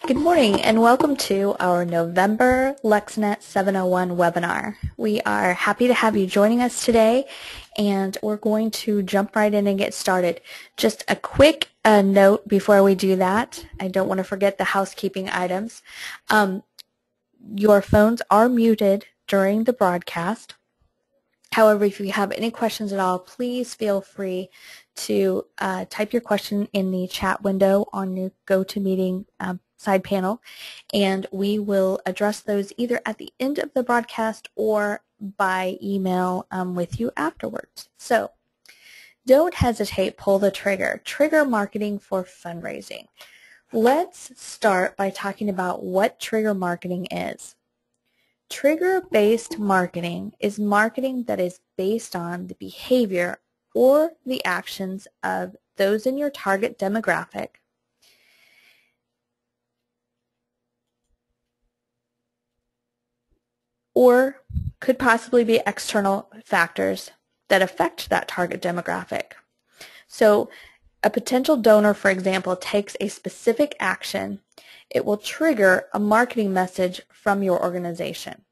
Good morning and welcome to our November LexNet 701 webinar. We are happy to have you joining us today, and we're going to jump right in and get started. Just a quick note before we do that. I don't want to forget the housekeeping items. Your phones are muted during the broadcast. However, if you have any questions at all, please feel free to type your question in the chat window on your GoToMeeting side panel, and we will address those either at the end of the broadcast or by email with you afterwards. So don't hesitate, pull the trigger. Trigger marketing for fundraising. Let's start by talking about what trigger marketing is. Trigger-based marketing is marketing that is based on the behavior or the actions of those in your target demographic or could possibly be external factors that affect that target demographic. So a potential donor, for example, takes a specific action. It will trigger a marketing message from your organization.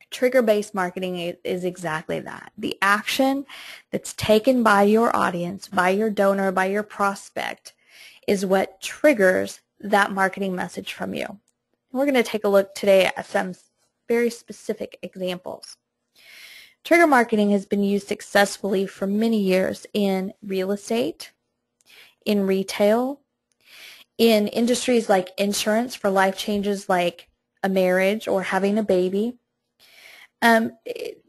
Trigger-based marketing is exactly that. The action that's taken by your audience, by your donor, by your prospect, is what triggers that marketing message from you. We're going to take a look today at some very specific examples. Trigger marketing has been used successfully for many years in real estate, in retail, in industries like insurance for life changes like a marriage or having a baby.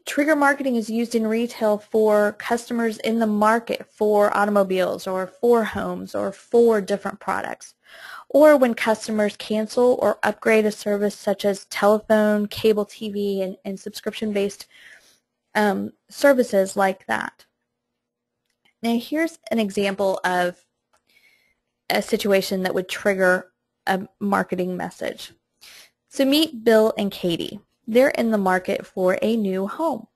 Trigger marketing is used in retail for customers in the market for automobiles or for homes or for different products, or when customers cancel or upgrade a service such as telephone, cable TV, and subscription-based services like that. Now here's an example of a situation that would trigger a marketing message. So meet Bill and Katie. They're in the market for a new home.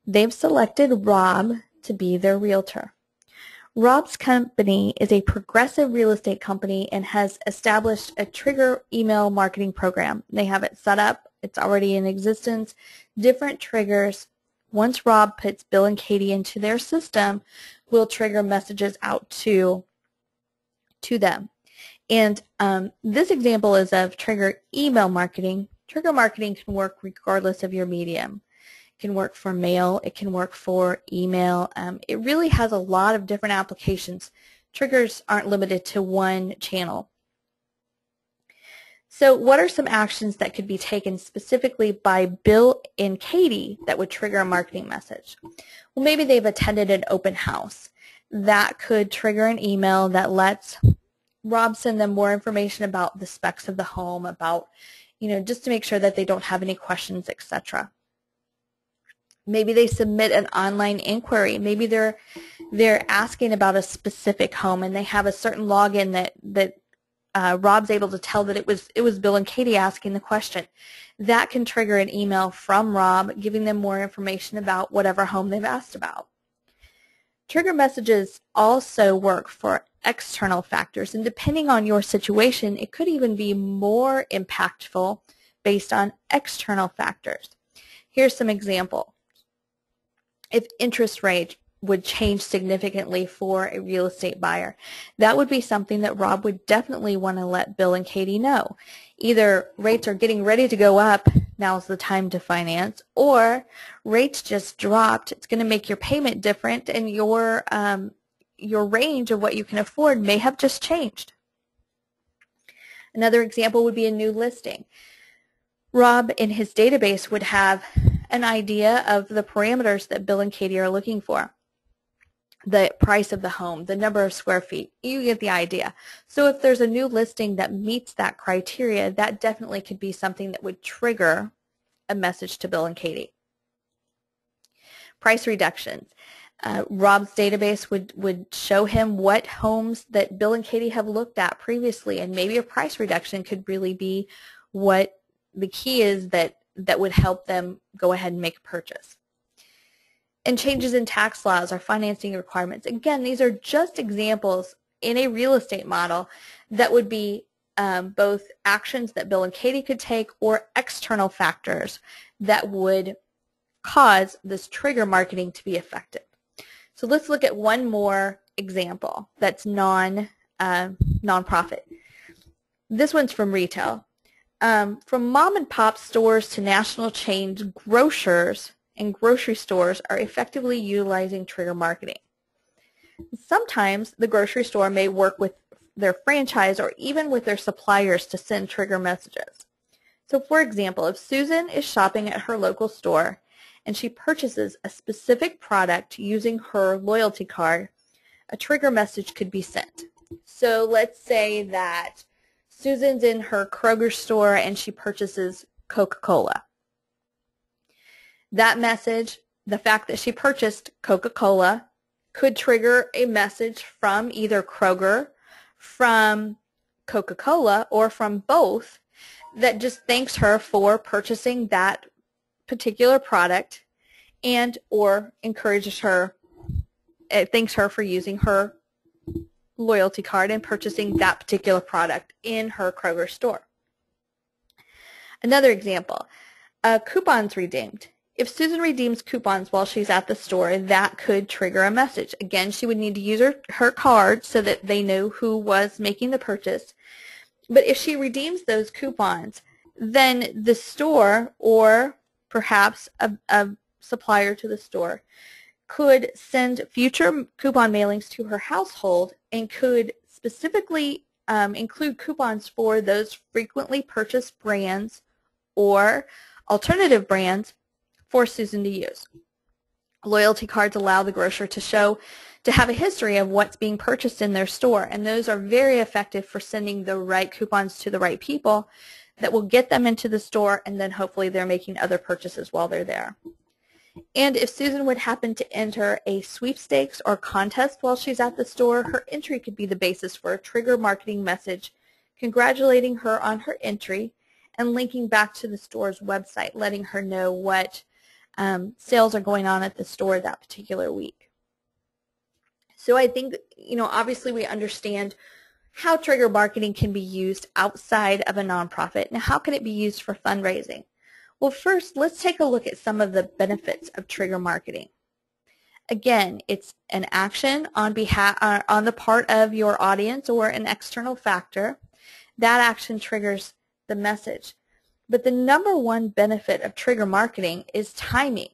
They've selected Rob to be their realtor. Rob's company is a progressive real estate company and has established a trigger email marketing program. They have it set up. It's already in existence. Different triggers. Once Rob puts Bill and Katie into their system, will trigger messages out to them. And this example is of trigger email marketing. Trigger marketing can work regardless of your medium. It can work for mail. It can work for email. It really has a lot of different applications. Triggers aren't limited to one channel. So what are some actions that could be taken specifically by Bill and Katie that would trigger a marketing message? Well, maybe they've attended an open house. That could trigger an email that lets Rob send them more information about the specs of the home, about just to make sure that they don't have any questions, etc. Maybe they submit an online inquiry. Maybe they're asking about a specific home and they have a certain login that Rob's able to tell that it was Bill and Katie asking the question. That can trigger an email from Rob giving them more information about whatever home they've asked about. Trigger messages also work for external factors, and depending on your situation, it could even be more impactful based on external factors. Here's some examples. If interest rate would change significantly for a real estate buyer, that would be something that Rob would definitely want to let Bill and Katie know. Either rates are getting ready to go up, now's the time to finance, or rates just dropped, it's going to make your payment different, and your range of what you can afford may have just changed. Another example would be a new listing. Rob in his database would have an idea of the parameters that Bill and Katie are looking for. The price of the home, the number of square feet, you get the idea. So if there's a new listing that meets that criteria, that definitely could be something that would trigger a message to Bill and Katie. Price reductions. Rob's database would show him what homes that Bill and Katie have looked at previously, and maybe a price reduction could really be what the key is that would help them go ahead and make a purchase. And changes in tax laws or financing requirements. Again, these are just examples in a real estate model that would be both actions that Bill and Katie could take or external factors that would cause this trigger marketing to be effective. So let's look at one more example that's nonprofit. This one's from retail. From mom and pop stores to national chains, grocers and grocery stores are effectively utilizing trigger marketing. Sometimes the grocery store may work with their franchise or even with their suppliers to send trigger messages. So for example, if Susan is shopping at her local store and she purchases a specific product using her loyalty card, a trigger message could be sent. So let's say that Susan's in her Kroger store and she purchases Coca-Cola. That message, the fact that she purchased Coca-Cola, could trigger a message from either Kroger, from Coca-Cola, or from both that just thanks her for purchasing that particular product and or encourages her, thanks her for using her loyalty card and purchasing that particular product in her Kroger store. Another example, coupons redeemed. If Susan redeems coupons while she's at the store, that could trigger a message. Again, she would need to use her card so that they know who was making the purchase. But if she redeems those coupons, then the store or perhaps a supplier to the store could send future coupon mailings to her household and could specifically include coupons for those frequently purchased brands or alternative brands for Susan to use. Loyalty cards allow the grocer to have a history of what's being purchased in their store, and those are very effective for sending the right coupons to the right people that will get them into the store, and then hopefully they're making other purchases while they're there. And if Susan would happen to enter a sweepstakes or contest while she's at the store, her entry could be the basis for a trigger marketing message congratulating her on her entry and linking back to the store's website, letting her know what sales are going on at the store that particular week. So I think, obviously we understand how trigger marketing can be used outside of a nonprofit. Now, how can it be used for fundraising? Well, first, let's take a look at some of the benefits of trigger marketing. Again, it's an action on the part of your audience or an external factor. That action triggers the message. But the number one benefit of trigger marketing is timing.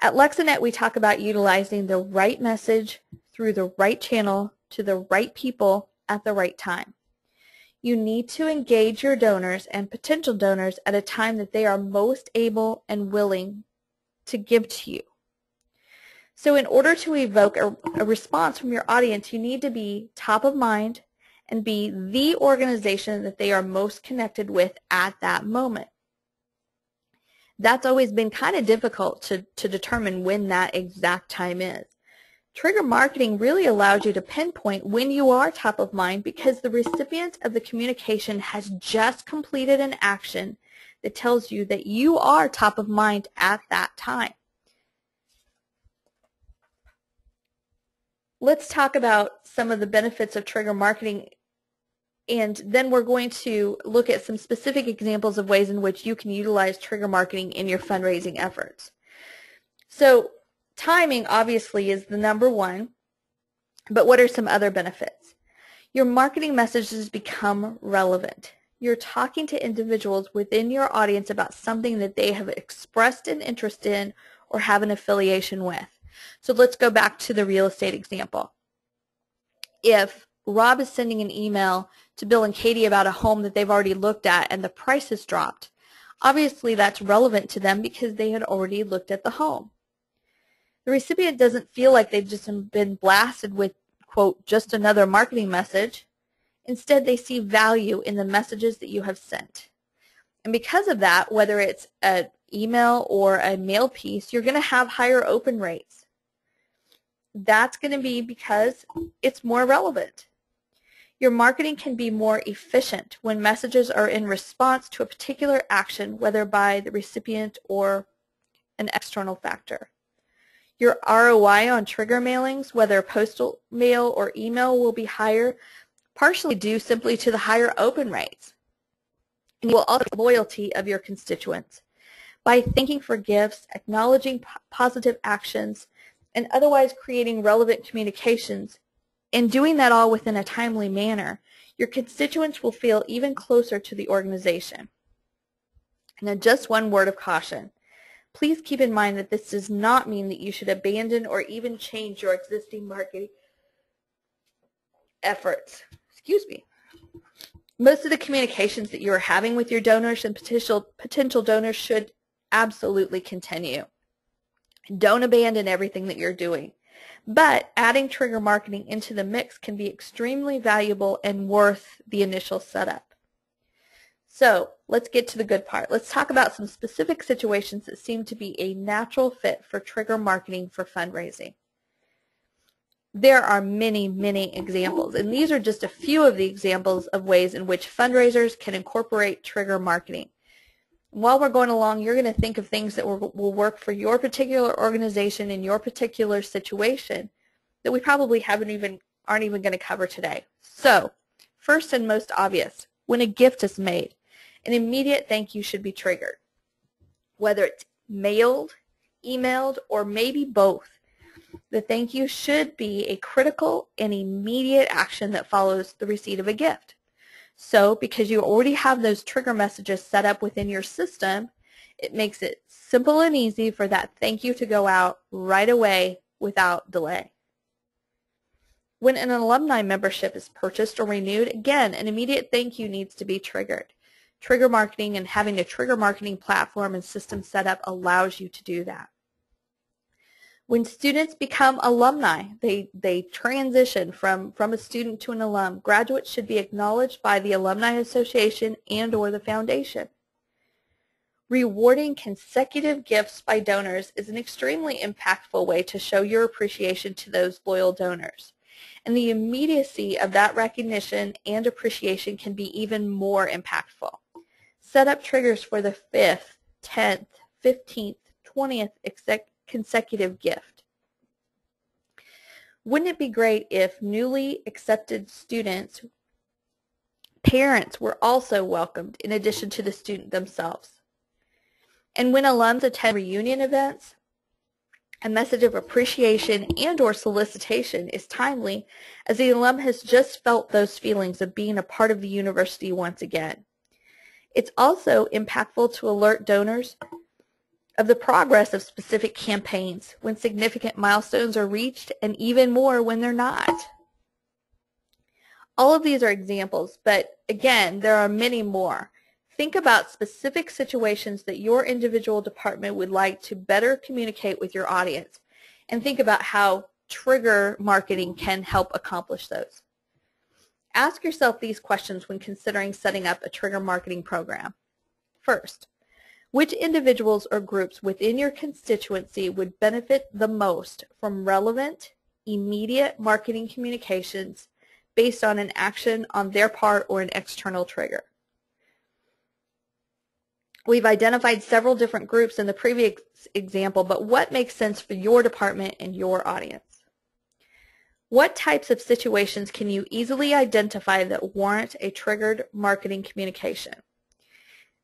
At LexaNet, we talk about utilizing the right message through the right channel to the right people at the right time. You need to engage your donors and potential donors at a time that they are most able and willing to give to you. So in order to evoke a response from your audience, you need to be top of mind and be the organization that they are most connected with at that moment. That's always been kind of difficult to determine when that exact time is. Trigger marketing really allows you to pinpoint when you are top of mind because the recipient of the communication has just completed an action that tells you that you are top of mind at that time. Let's talk about some of the benefits of trigger marketing, and then we're going to look at some specific examples of ways in which you can utilize trigger marketing in your fundraising efforts. So timing obviously is the number one, but what are some other benefits? Your marketing messages become relevant. You're talking to individuals within your audience about something that they have expressed an interest in or have an affiliation with. So let's go back to the real estate example. If Rob is sending an email to Bill and Katie about a home that they've already looked at and the price has dropped, obviously that's relevant to them because they had already looked at the home. The recipient doesn't feel like they've just been blasted with, quote, just another marketing message. Instead, they see value in the messages that you have sent. And because of that, whether it's an email or a mail piece, you're going to have higher open rates. That's going to be because it's more relevant. Your marketing can be more efficient when messages are in response to a particular action, whether by the recipient or an external factor. Your ROI on trigger mailings, whether postal mail or email, will be higher, partially due simply to the higher open rates. And you will also get loyalty of your constituents by thanking for gifts, acknowledging positive actions, and otherwise creating relevant communications, and doing that all within a timely manner. Your constituents will feel even closer to the organization. Now, just one word of caution. Please keep in mind that this does not mean that you should abandon or even change your existing marketing efforts. Excuse me. Most of the communications that you are having with your donors and potential donors should absolutely continue. Don't abandon everything that you're doing. But adding trigger marketing into the mix can be extremely valuable and worth the initial setup. So let's get to the good part. Let's talk about some specific situations that seem to be a natural fit for trigger marketing for fundraising. There are many, many examples, and these are just a few of the examples of ways in which fundraisers can incorporate trigger marketing. While we're going along, you're going to think of things that will work for your particular organization in your particular situation that we probably aren't even going to cover today. So, first and most obvious, when a gift is made, an immediate thank you should be triggered. Whether it's mailed, emailed, or maybe both, the thank you should be a critical and immediate action that follows the receipt of a gift. So, because you already have those trigger messages set up within your system, it makes it simple and easy for that thank you to go out right away without delay. When an alumni membership is purchased or renewed, again, an immediate thank you needs to be triggered. Trigger marketing and having a trigger marketing platform and system set up allows you to do that. When students become alumni, they transition from a student to an alum. Graduates should be acknowledged by the Alumni Association and or the foundation. Rewarding consecutive gifts by donors is an extremely impactful way to show your appreciation to those loyal donors. And the immediacy of that recognition and appreciation can be even more impactful. Set up triggers for the 5th, 10th, 15th, 20th consecutive gift. Wouldn't it be great if newly accepted students, parents were also welcomed in addition to the student themselves? And when alums attend reunion events, a message of appreciation and or solicitation is timely, as the alum has just felt those feelings of being a part of the university once again. It's also impactful to alert donors of the progress of specific campaigns when significant milestones are reached, and even more when they're not. All of these are examples, but again, there are many more. Think about specific situations that your individual department would like to better communicate with your audience, and think about how trigger marketing can help accomplish those. Ask yourself these questions when considering setting up a trigger marketing program. First, which individuals or groups within your constituency would benefit the most from relevant, immediate marketing communications based on an action on their part or an external trigger? We've identified several different groups in the previous example, but what makes sense for your department and your audience? What types of situations can you easily identify that warrant a triggered marketing communication?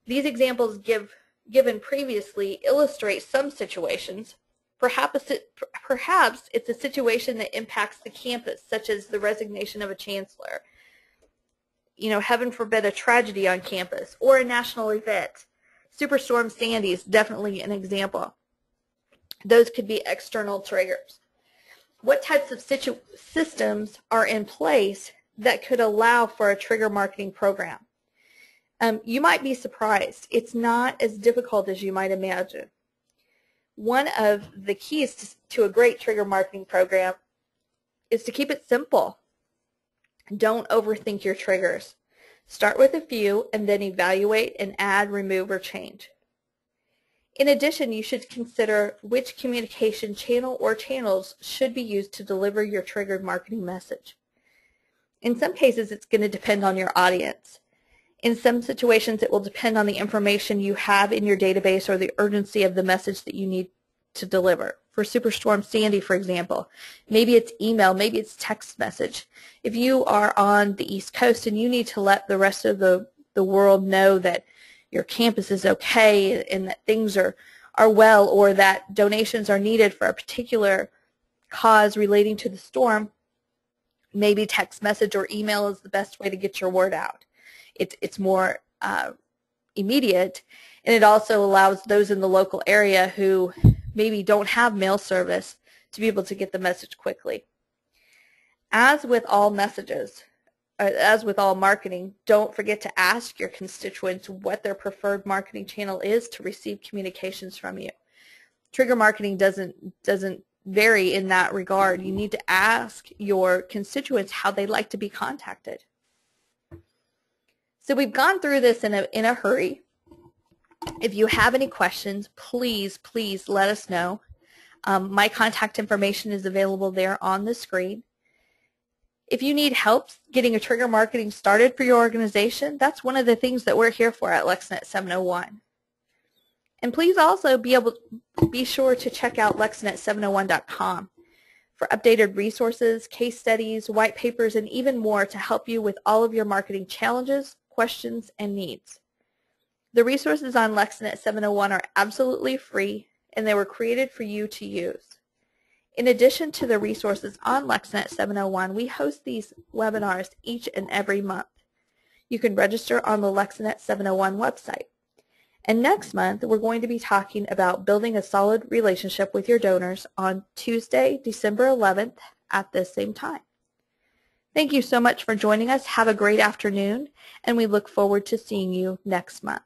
These examples given previously illustrate some situations. Perhaps it's a situation that impacts the campus, such as the resignation of a chancellor, heaven forbid a tragedy on campus, or a national event. Superstorm Sandy is definitely an example. Those could be external triggers. What types of systems are in place that could allow for a trigger marketing program? You might be surprised. It's not as difficult as you might imagine. One of the keys to a great trigger marketing program is to keep it simple. Don't overthink your triggers. Start with a few and then evaluate and add, remove, or change. In addition, you should consider which communication channel or channels should be used to deliver your triggered marketing message. In some cases, it's going to depend on your audience. In some situations, it will depend on the information you have in your database or the urgency of the message that you need to deliver. for Superstorm Sandy, for example. Maybe it's email, maybe it's text message. If you are on the East Coast and you need to let the rest of the world know that your campus is okay and that things are well, or that donations are needed for a particular cause relating to the storm, maybe text message or email is the best way to get your word out. It's more immediate, and it also allows those in the local area who maybe don't have mail service to be able to get the message quickly. As with all messages, as with all marketing, don't forget to ask your constituents what their preferred marketing channel is to receive communications from you. Trigger marketing doesn't vary in that regard. You need to ask your constituents how they like to be contacted. So we've gone through this in a hurry. If you have any questions, please let us know. My contact information is available there on the screen. If you need help getting a trigger marketing started for your organization, that's one of the things that we're here for at LexNet 701. And please also be sure to check out LexNet701.com for updated resources, case studies, white papers, and even more to help you with all of your marketing challenges, questions, and needs. The resources on LexNet 701 are absolutely free, and they were created for you to use. In addition to the resources on LexNet 701, we host these webinars each and every month. You can register on the LexNet 701 website. And next month, we're going to be talking about building a solid relationship with your donors on Tuesday, December 11th at this same time. Thank you so much for joining us. Have a great afternoon, and we look forward to seeing you next month.